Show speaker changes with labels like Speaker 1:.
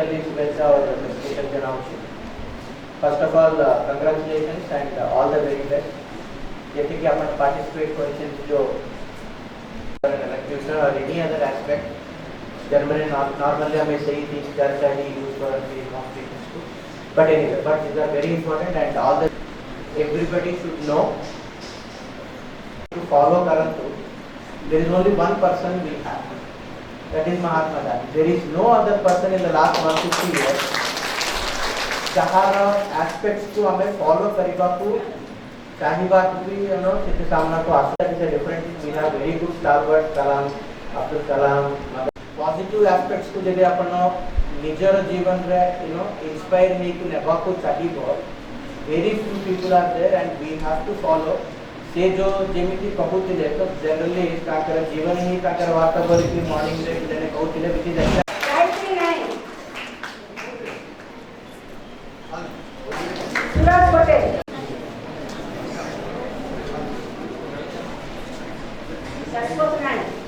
Speaker 1: कधी शुभेच्छा और फेलिसिटेशन जनावुं। First of all congratulations and all the very best. जैसे कि अपन पार्टिसिपेट क्वेश्चन जो electrocution or any other aspect, generally normally हमें सही things चर्चा ही use for the competitions को, but anyway, but these are very important and all the everybody should know to follow Karantu. There is only one person we have, that is Mahatma Gandhi. There is no other person in the last 150 years जहाँ aspects को हमें follow करेगा को चाहिए भी से सामना को आशा से different we have very good स्टारवर्ड कलाम अब्दुल कलाम पॉजिटिव एस्पेक्ट्स को जदि अपन निजर जीवन रे इंस्पायर नहीं को नेबा को चाहिए very few people are there and we have to follow से जो जेमिति कहूतिले तो जनरली काकर जीवन ही काकर वातावरण की मॉर्निंग रे जने कहूतिले बिति जाय सुरज पटेल That's what